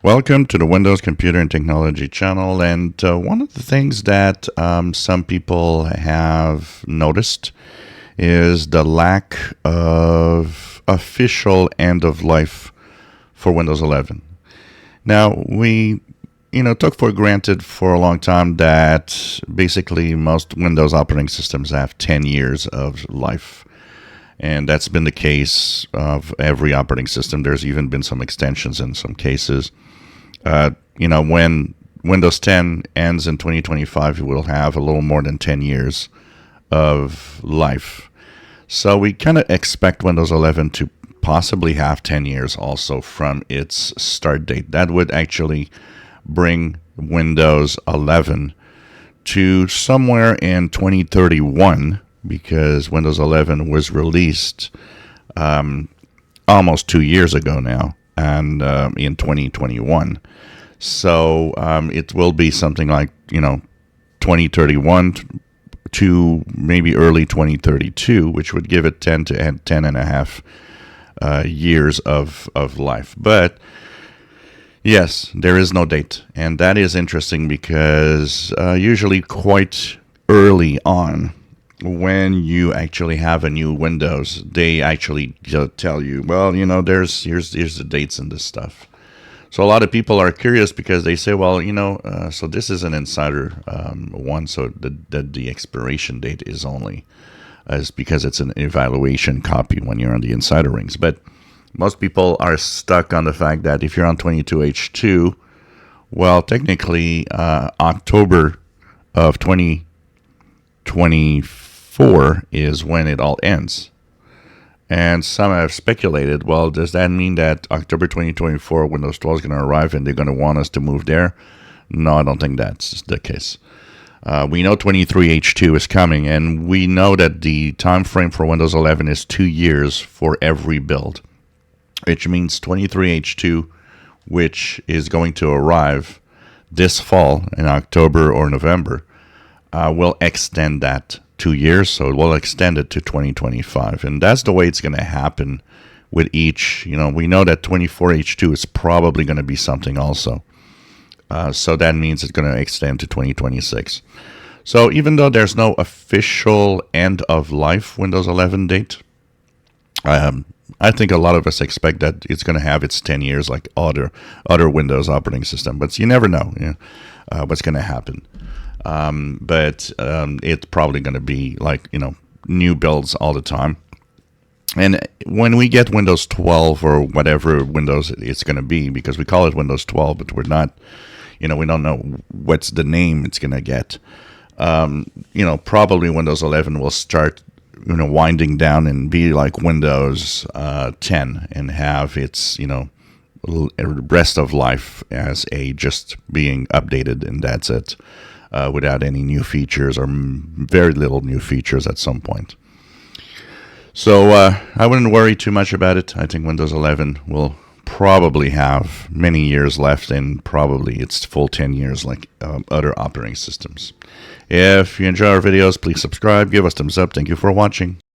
Welcome to the Windows Computer and Technology channel. And one of the things that some people have noticed is the lack of official end of life for Windows 11. Now, we took for granted for a long time that basically most Windows operating systems have 10 years of life. And that's been the case of every operating system. There's even been some extensions in some cases. When Windows 10 ends in 2025, it will have a little more than 10 years of life. So we kind of expect Windows 11 to possibly have 10 years also from its start date. That would actually bring Windows 11 to somewhere in 2031, because Windows 11 was released almost 2 years ago now, and in 2021. So it will be something like 2031 to maybe early 2032, which would give it 10 and a half years of life. But yes, there is no date, and that is interesting because usually quite early on, when you actually have a new Windows, they actually tell you, well, here's the dates and this stuff. So a lot of people are curious because they say, well, so this is an insider one, so the expiration date is because it's an evaluation copy when you're on the insider rings. But most people are stuck on the fact that if you're on 22H2, well, technically October of 2024 is when it all ends. And some have speculated, well, does that mean that October 2024 Windows 12 is going to arrive and they're going to want us to move there? No, I don't think that's the case. We know 23H2 is coming, and we know that the time frame for Windows 11 is 2 years for every build, which means 23H2, which is going to arrive this fall in October or November, will extend that 2 years, so it will extend it to 2025, and that's the way it's going to happen with each. We know that 24H2 is probably going to be something also, so that means it's going to extend to 2026. So even though there's no official end of life Windows 11 date, I think a lot of us expect that it's going to have its 10 years like other Windows operating system, but you never know what's going to happen. But it's probably going to be like, new builds all the time. And when we get Windows 12 or whatever Windows it's going to be, because we call it Windows 12, but we're not, we don't know what's the name it's going to get. Probably Windows 11 will start, winding down and be like Windows 10 and have its, rest of life as just being updated, and that's it. Without any new features or very little new features at some point. So I wouldn't worry too much about it. I think Windows 11 will probably have many years left, and probably it's full 10 years like other operating systems. If you enjoy our videos, please subscribe, give us thumbs up. Thank you for watching.